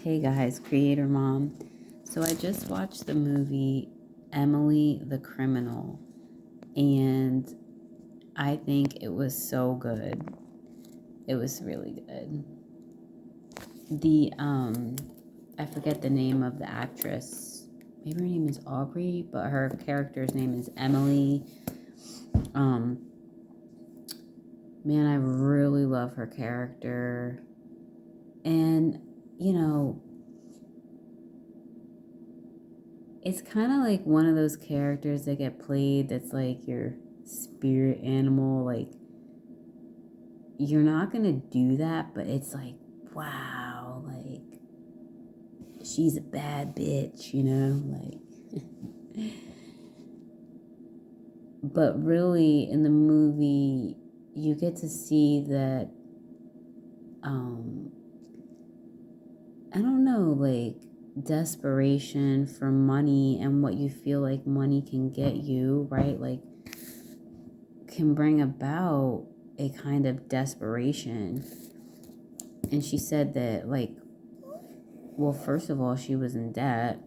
Hey guys, Creator Mom. So I just watched the movie Emily the Criminal, and I think it was so good. It was really good. I forget the name of the actress. Maybe her name is Aubrey, but her character's name is Emily. Man, I really love her character. And, it's kind of like one of those characters that get played that's like your spirit animal. Like, you're not going to do that, but it's like, wow, like, she's a bad bitch, like. But really, in the movie, you get to see that, I don't know, like, desperation for money and what you feel like money can get you, right? Like, can bring about a kind of desperation. And she said that, like, well, first of all, she was in debt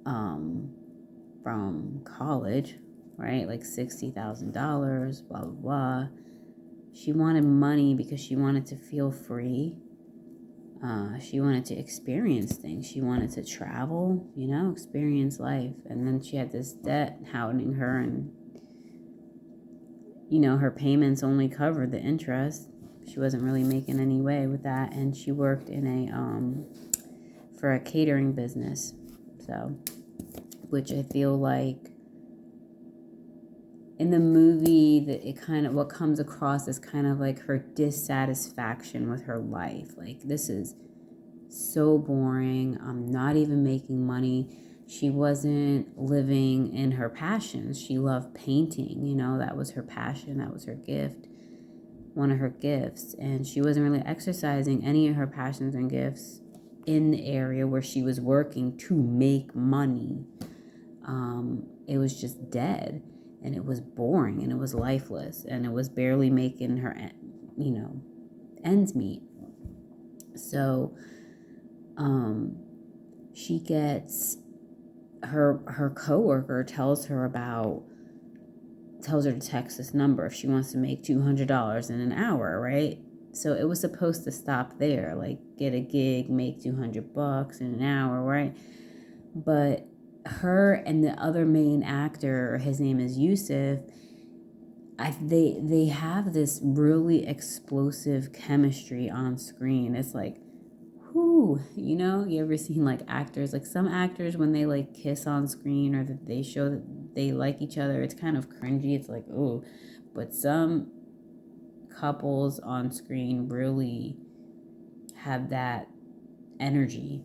from college, right? Like $60,000, blah, blah, blah. She wanted money because she wanted to feel free. She wanted to experience things. She wanted to travel, experience life. And then she had this debt hounding her, and, her payments only covered the interest. She wasn't really making any way with that. And she worked in for a catering business. So, which I feel like in the movie, that it kind of, what comes across is kind of like her dissatisfaction with her life. Like, this is so boring. I'm not even making money. She wasn't living in her passions. She loved painting, that was her passion. That was her gift, one of her gifts. And she wasn't really exercising any of her passions and gifts in the area where she was working to make money. It was just dead, and it was boring, and it was lifeless, and it was barely making her, ends meet. So, she gets her coworker tells her to text this number if she wants to make $200 in an hour, right? So it was supposed to stop there, like get a gig, make $200 in an hour, right? But her and the other main actor, his name is Yusuf, they have this really explosive chemistry on screen. It's like, whoo, you ever seen like actors, like some actors when they like kiss on screen or that they show that they like each other, it's kind of cringy. It's like, oh, but some couples on screen really have that energy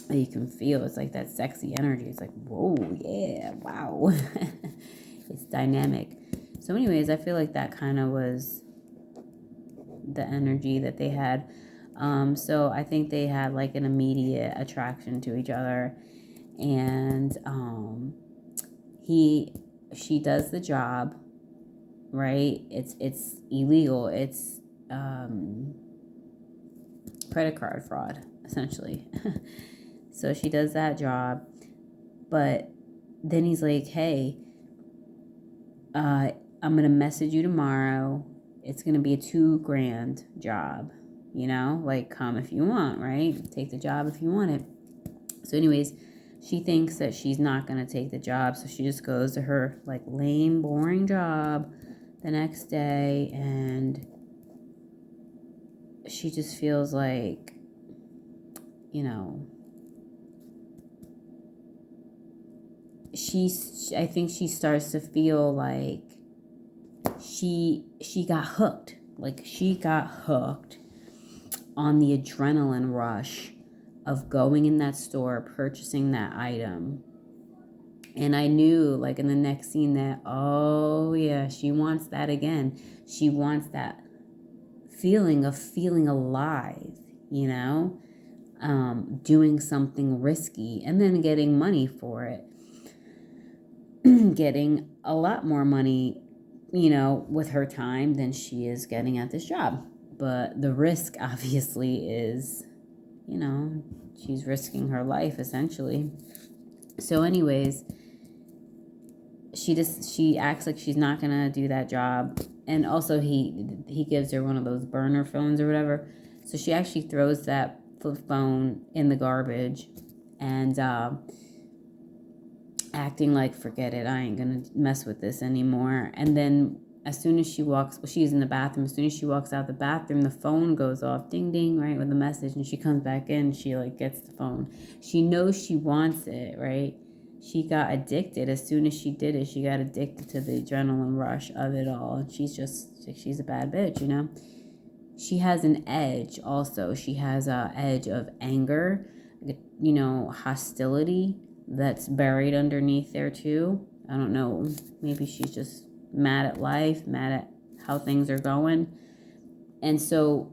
that you can feel. It's like that sexy energy. It's like, whoa, yeah, wow. It's dynamic. So anyways, I feel like that kind of was the energy that they had. So I think they had like an immediate attraction to each other. And she does the job, right? It's illegal. It's credit card fraud, essentially. So she does that job, but then he's like, hey, I'm gonna message you tomorrow. It's gonna be a $2,000 job, like, come if you want, right? Take the job if you want it. So anyways, she thinks that she's not gonna take the job, so she just goes to her like lame, boring job the next day, and she just feels like, I think she starts to feel like she got hooked. Like, she got hooked on the adrenaline rush of going in that store, purchasing that item. And I knew, like, in the next scene that, oh yeah, she wants that again. She wants that feeling of feeling alive, doing something risky and then getting money for it. Getting a lot more money, with her time than she is getting at this job. But the risk obviously is, she's risking her life essentially. So anyways, she acts like she's not gonna do that job. And also he gives her one of those burner phones or whatever. So she actually throws that flip phone in the garbage and acting like, forget it, I ain't gonna mess with this anymore. And then as soon as she's in the bathroom, as soon as she walks out the bathroom, the phone goes off, ding ding, right, with a message. And she comes back in, she like gets the phone. She knows she wants it, right? She got addicted. As soon as she did it, she got addicted to the adrenaline rush of it all. And she's a bad bitch. She has an edge also. She has a edge of anger, hostility that's buried underneath there too. I don't know. Maybe she's just mad at life, mad at how things are going. And so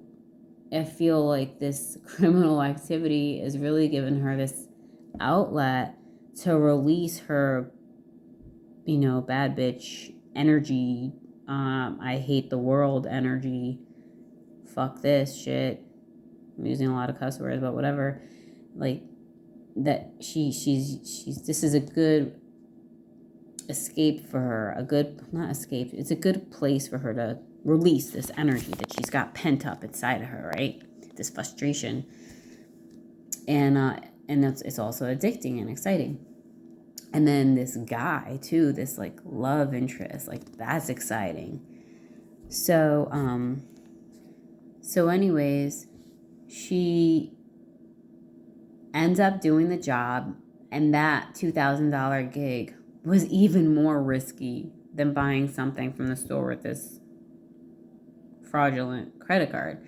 I feel like this criminal activity is really giving her this outlet to release her, bad bitch energy. I hate the world energy. Fuck this shit. I'm using a lot of cuss words, but whatever. Like that she's this is a good escape for her. Not escape. It's a good place for her to release this energy that she's got pent up inside of her, right? This frustration. And it's also addicting and exciting. And then this guy too, this like love interest, like that's exciting. So anyways, she ends up doing the job, and that $2,000 gig was even more risky than buying something from the store with this fraudulent credit card.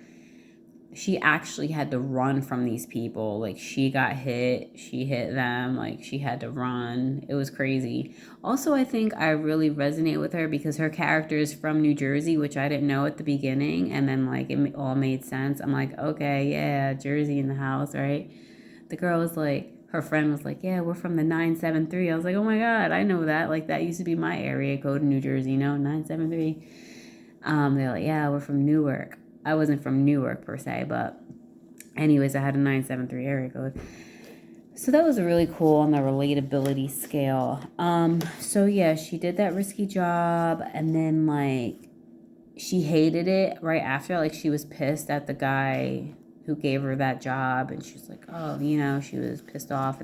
She actually had to run from these people. Like, she got hit, she hit them, like she had to run. It was crazy. Also, I think I really resonate with her because her character is from New Jersey, which I didn't know at the beginning, and then like it all made sense. I'm like, okay, yeah, Jersey in the house, right? The girl was like, her friend was like, yeah, we're from the 973. I was like, oh my God, I know that. Like, that used to be my area code in New Jersey, 973. They're like, yeah, we're from Newark. I wasn't from Newark per se, but anyways, I had a 973 area code. So that was really cool on the relatability scale. So yeah, she did that risky job, and then like she hated it right after. Like, she was pissed at the guy who gave her that job, and she's like, oh, she was pissed off.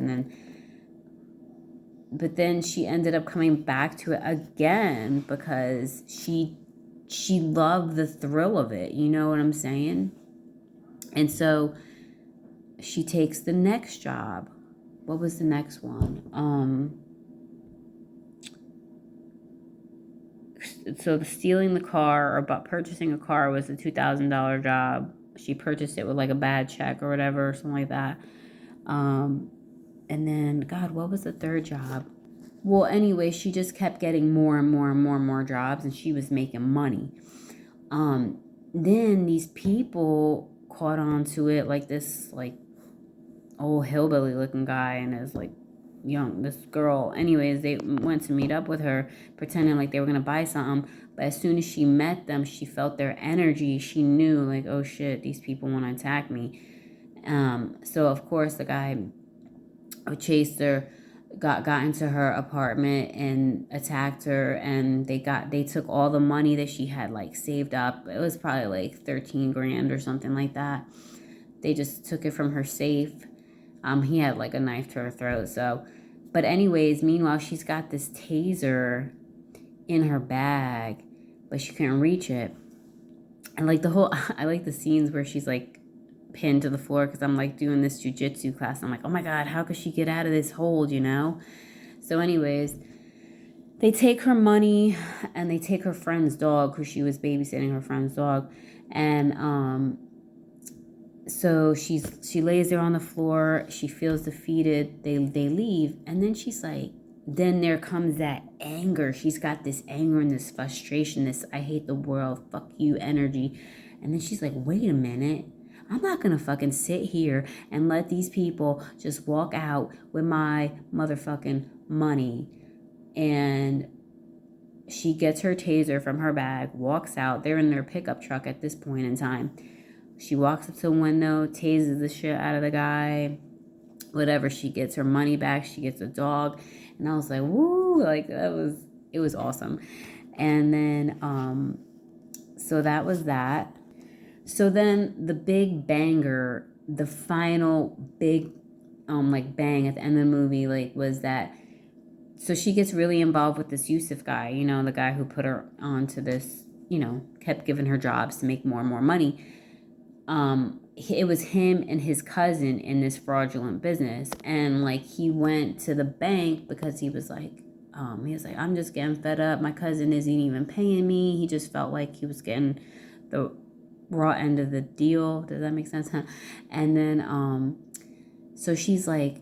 But then she ended up coming back to it again because she loved the thrill of it. You know what I'm saying? And so she takes the next job. What was the next one? So stealing the car, or about purchasing a car, was a $2,000 job. She purchased it with like a bad check or whatever, or something like that. And then, God, what was the third job? Well, anyway, she just kept getting more and more and more and more jobs, and she was making money. Then these people caught on to it, like this like old hillbilly looking guy and this girl. Anyways, they went to meet up with her, pretending like they were gonna buy something. But as soon as she met them, she felt their energy. She knew, like, oh shit, these people want to attack me. So of course the guy chased her, got into her apartment and attacked her, and they took all the money that she had like saved up. It was probably like 13 grand or something like that. They just took it from her safe. He had like a knife to her throat. So, but anyways, meanwhile, she's got this taser in her bag, but she couldn't reach it. And like I like the scenes where she's like pinned to the floor, because I'm like doing this jujitsu class. I'm like, oh my God, how could she get out of this hold, So anyways, they take her money and they take her friend's dog, because she was babysitting her friend's dog. And so she lays there on the floor. She feels defeated. They leave, and then she's like, then there comes that anger. She's got this anger and this frustration, this I hate the world, fuck you energy. And then she's like, wait a minute. I'm not gonna fucking sit here and let these people just walk out with my motherfucking money. And she gets her taser from her bag, walks out. They're in their pickup truck at this point in time. She walks up to the window, tases the shit out of the guy, whatever. She gets her money back. She gets a dog. And I was like, woo, like it was awesome. And then, so that was that. So then the big banger, the final big, like bang at the end of the movie, like was that, so she gets really involved with this Yusuf guy, the guy who put her onto this, kept giving her jobs to make more and more money. It was him and his cousin in this fraudulent business. And like, he went to the bank because he was like, I'm just getting fed up. My cousin isn't even paying me. He just felt like he was getting the raw end of the deal. Does that make sense? Huh? And then, so she's like,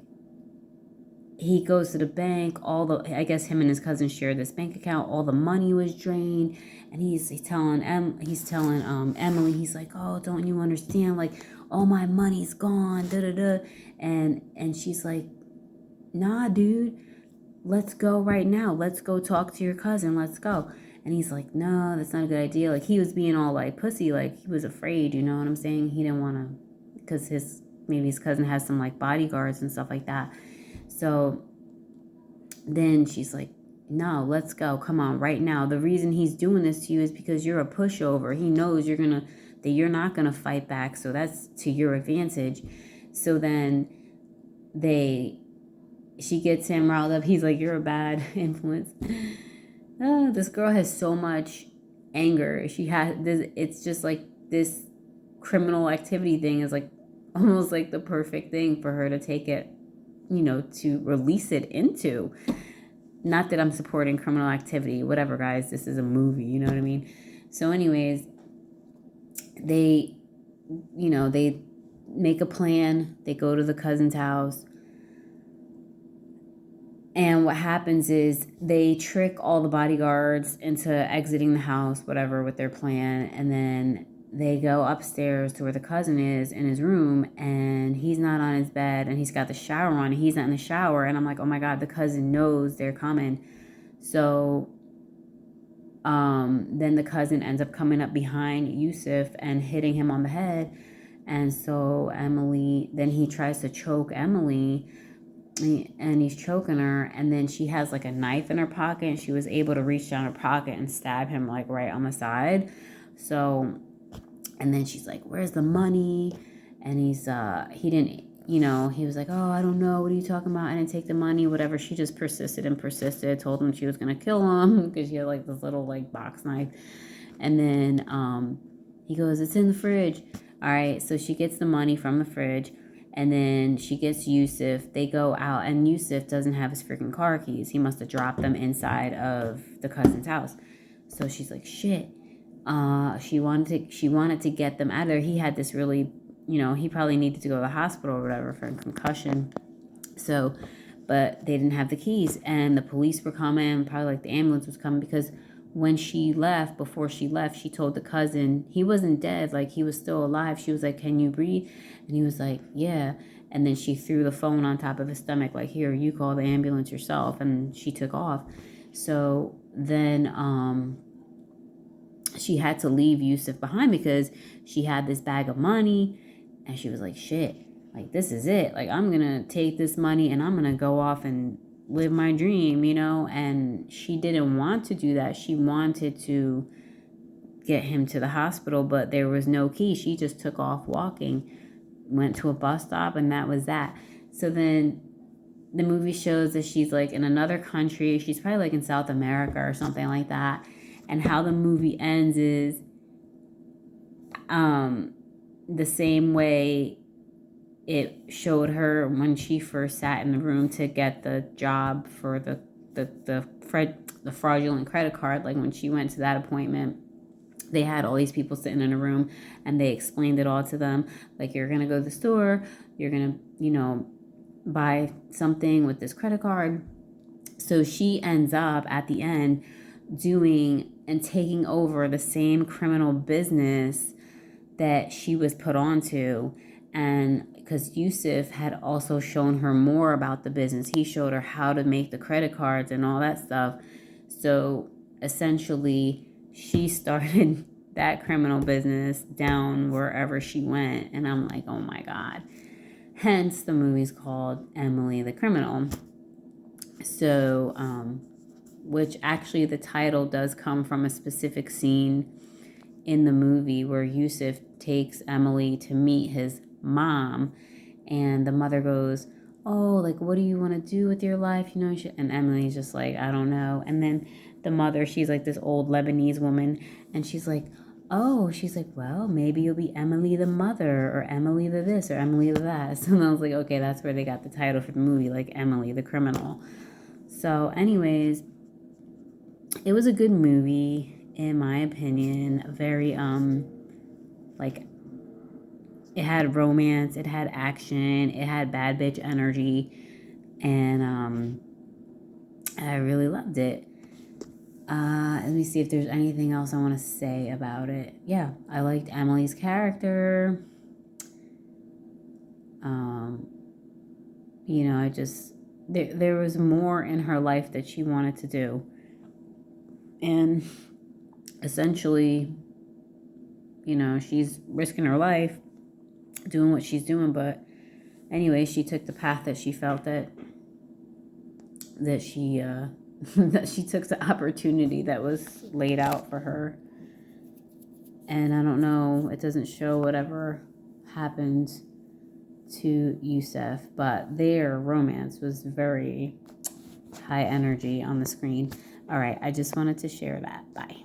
he goes to the bank, I guess him and his cousin shared this bank account, all the money was drained, and he's telling Emily, he's like, oh, don't you understand, like, all my money's gone, and she's like, nah, dude, let's go right now, let's go talk to your cousin, let's go. And he's like, no, that's not a good idea. Like, he was being all like pussy, like he was afraid, you know what I'm saying? He didn't want to, because maybe his cousin has some like bodyguards and stuff like that. So then she's like, no, let's go. Come on, right now. The reason he's doing this to you is because you're a pushover. He knows that you're not gonna fight back. So that's to your advantage. So then she gets him riled up. He's like, you're a bad influence. This girl has so much anger. She has this. It's just like this criminal activity thing is like almost like the perfect thing for her to take it, to release it into. Not that I'm supporting criminal activity, whatever, guys. This is a movie, you know what I mean? So anyways, they make a plan. They go to the cousin's house. And what happens is they trick all the bodyguards into exiting the house, whatever, with their plan. And then they go upstairs to where the cousin is in his room, and he's not on his bed, and he's got the shower on, and he's not in the shower. And I'm like, oh my God, the cousin knows they're coming. So then the cousin ends up coming up behind Yusuf and hitting him on the head. And so then he tries to choke Emily, and he's choking her, and then she has like a knife in her pocket, and she was able to reach down her pocket and stab him like right on the side. So, and then she's like, where's the money? And he didn't, he was like, oh, I don't know, what are you talking about? I didn't take the money, whatever. She just persisted, told him she was gonna kill him because she had like this little like box knife. And then he goes, it's in the fridge. All right, so she gets the money from the fridge. And then she gets Yusuf. They go out, and Yusuf doesn't have his freaking car keys. He must have dropped them inside of the cousin's house. So she's like, shit. She wanted to get them out of there. He had this really, he probably needed to go to the hospital or whatever for a concussion. So, but they didn't have the keys, and the police were coming. Probably like the ambulance was coming, because before she left, she told the cousin he wasn't dead, like he was still alive. She was like, can you breathe? And he was like, yeah. And then she threw the phone on top of his stomach, like, here, you call the ambulance yourself. And she took off. So then she had to leave Yusuf behind because she had this bag of money, and she was like, shit, like, this is it. Like, I'm gonna take this money and I'm gonna go off and live my dream, and she didn't want to do that. She wanted to get him to the hospital, but there was no key. She just took off walking, went to a bus stop, and that was that. So then the movie shows that she's like in another country. She's probably like in South America or something like that. And how the movie ends is the same way it showed her when she first sat in the room to get the job for the fraudulent credit card. Like, when she went to that appointment, they had all these people sitting in a room, and they explained it all to them. Like, you're gonna go to the store, you're gonna buy something with this credit card. So she ends up at the end doing and taking over the same criminal business that she was put onto. And because Yusuf had also shown her more about the business, he showed her how to make the credit cards and all that stuff. So essentially she started that criminal business down wherever she went. And I'm like, oh my God. Hence, the movie's called Emily the Criminal. So, which actually the title does come from a specific scene in the movie where Yusuf takes Emily to meet his mom, and the mother goes, oh, like, what do you want to do with your life? You know, and Emily's just like, I don't know. And then the mother, she's like this old Lebanese woman, and she's like, oh, she's like, well, maybe you'll be Emily the mother, or Emily the this, or Emily the that. So I was like, okay, that's where they got the title for the movie, like Emily the Criminal. So anyways, it was a good movie, in my opinion. Very, like, it had romance, it had action, it had bad bitch energy, and I really loved it. Let me see if there's anything else I want to say about it. Yeah, I liked Emily's character. You know, I just, there was more in her life that she wanted to do. And essentially, you know, she's risking her life doing what she's doing. But anyway, she took the path that she felt that she that she took the opportunity that was laid out for her. And I don't know, it doesn't show whatever happened to Yusuf, but their romance was very high energy on the screen. All right, I just wanted to share that. Bye.